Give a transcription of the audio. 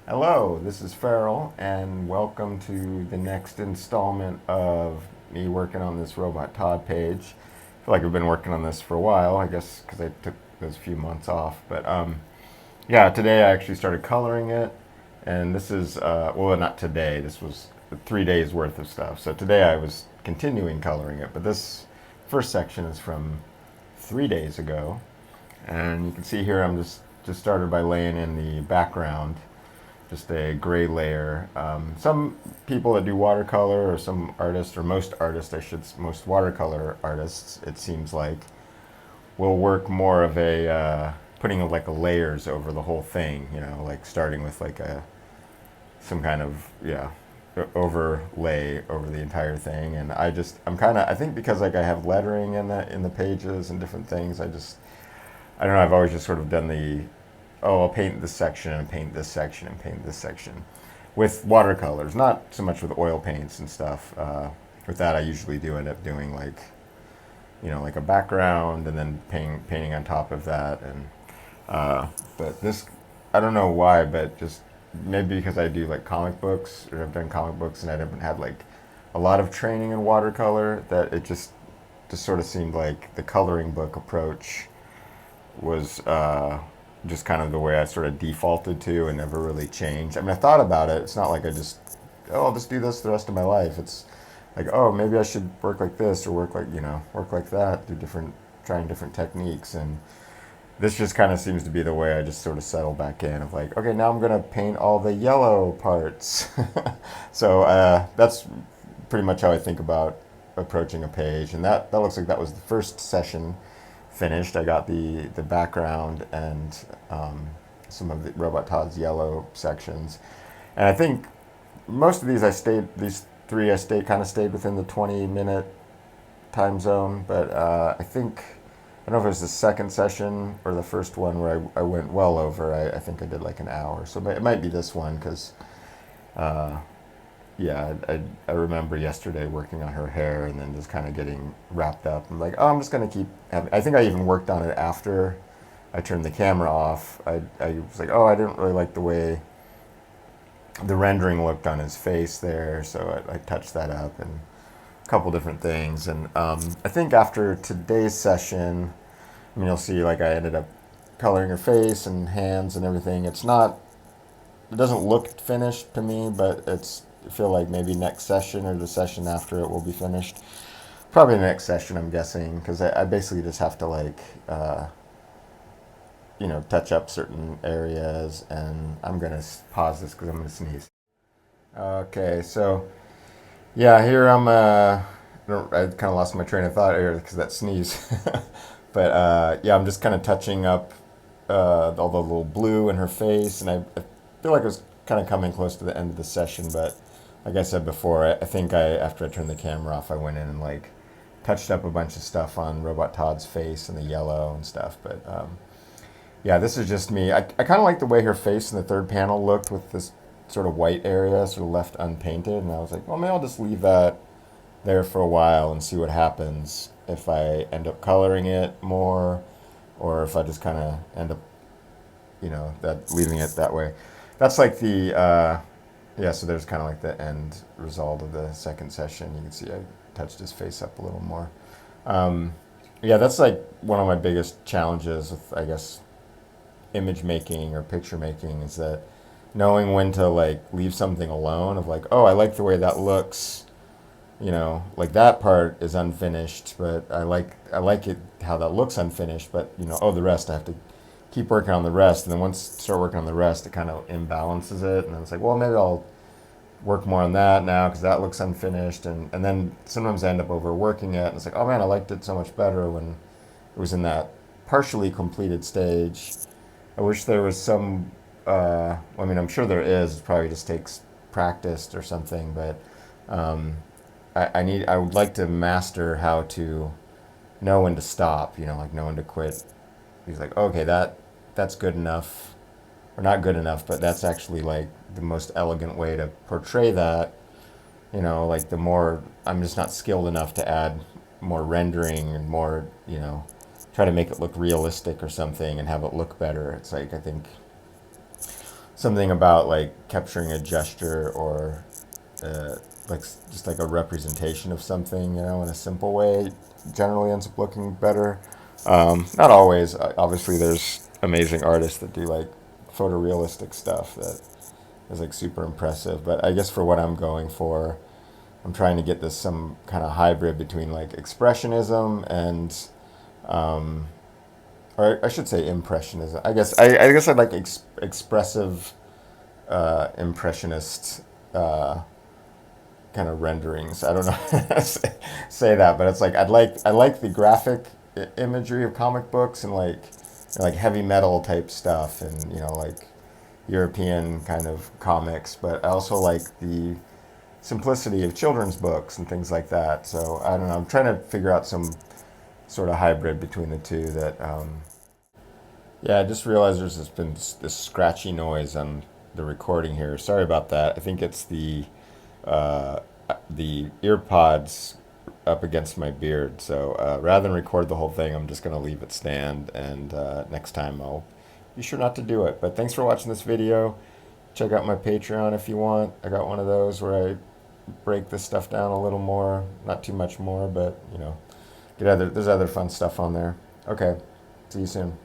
Hello, this is Farel, and welcome to the next installment of me working on this ROBot Tod page. I feel like I've been working on this for a while, I guess, because I took those few months off. But yeah, today I actually started coloring it, and this is, well, not today, this was 3 days worth of stuff. So today I was continuing coloring it, but this first section is from 3 days ago. And you can see here I'm just started by laying in the background, just a gray layer. Some people that do watercolor, or some artists, or most artists, most watercolor artists, it seems like, will work more of a putting like a layers over the whole thing. You know, like starting with like some kind of overlay over the entire thing. And I think because like I have lettering in the pages and different things, I don't know, I've always just sort of done I'll paint this section and paint this section and paint this section with watercolors, not so much with oil paints and stuff. With that, I usually do end up doing like a background and then painting on top of that. And but this, I don't know why, but just maybe because I do like comic books, or I've done comic books, and I haven't had like a lot of training in watercolor, that it just sort of seemed like the coloring book approach was just kind of the way I sort of defaulted to and never really changed. I mean, I thought about it. It's not like I'll just do this the rest of my life. It's like, oh, maybe I should work like this, or work like that, trying different techniques. And this just kind of seems to be the way I just sort of settle back in of like, okay, now I'm going to paint all the yellow parts. So that's pretty much how I think about approaching a page. And that looks like that was the first session finished. I got the background and some of the ROBot Tod's yellow sections, and I think most of these three I stayed within the 20-minute time zone. But I don't know if it was the second session or the first one where I went well over. I think I did like an hour, so it might be this one because yeah, I remember yesterday working on her hair and then just kind of getting wrapped up. I'm like, oh, I'm just going to keep having. I think I even worked on it after I turned the camera off. I was like, oh, I didn't really like the way the rendering looked on his face there, so I touched that up and a couple different things. And I think after today's session, I mean, you'll see like I ended up coloring her face and hands and everything. It doesn't look finished to me, but I feel like maybe next session or the session after it will be finished. Probably the next session, I'm guessing, because I basically just have to touch up certain areas. And I'm gonna pause this because I'm gonna sneeze. Okay, so yeah, here I kind of lost my train of thought here because of that sneeze. But yeah, I'm just kind of touching up all the little blue in her face, and I feel like it was kind of coming close to the end of the session. But like I said before, I think after I turned the camera off, I went in and like touched up a bunch of stuff on ROBot Tod's face and the yellow and stuff. But yeah, this is just me. I kind of like the way her face in the third panel looked with this sort of white area sort of left unpainted, and I was like, well, maybe I'll just leave that there for a while and see what happens if I end up coloring it more, or if I just kind of end up, leaving it that way. That's like yeah, so there's kind of like the end result of the second session. You can see I touched his face up a little more. Yeah, that's like one of my biggest challenges with, I guess, image making or picture making, is that knowing when to like leave something alone, of like, oh, I like the way that looks, like that part is unfinished, but I like it how that looks unfinished, but the rest I have to keep working on the rest. And then once I start working on the rest, it kind of imbalances it, and then it's like, well, maybe I'll work more on that now because that looks unfinished. And then sometimes I end up overworking it, and it's like, oh man, I liked it so much better when it was in that partially completed stage. I wish there was some I mean, I'm sure there is. It probably just takes practice or something, but I would like to master how to know when to stop, like know when to quit. He's like, okay, that's good enough, or not good enough, but that's actually like the most elegant way to portray that. Like the more, I'm just not skilled enough to add more rendering and more, try to make it look realistic or something and have it look better. It's like, I think something about like capturing a gesture or like just like a representation of something, in a simple way generally ends up looking better. Not always. Obviously, there's amazing artists that do like photorealistic stuff that is like super impressive. But I guess for what I'm going for, I'm trying to get this some kind of hybrid between like expressionism and, or I should say impressionism. I guess I'd like expressive impressionist kind of renderings. I don't know how to say that, but it's like I like the graphic imagery of comic books and like heavy metal type stuff and like European kind of comics, but I also like the simplicity of children's books and things like that. So I don't know. I'm trying to figure out some sort of hybrid between the two that. Yeah, I just realized there's been this scratchy noise on the recording here. Sorry about that. I think it's uh, the ear pods up against my beard. So rather than record the whole thing, I'm just gonna leave it stand, and next time I'll be sure not to do it. But thanks for watching this video. Check out my Patreon if you want. I got one of those where I break this stuff down a little more, not too much more, but there's other fun stuff on there. Okay, see you soon.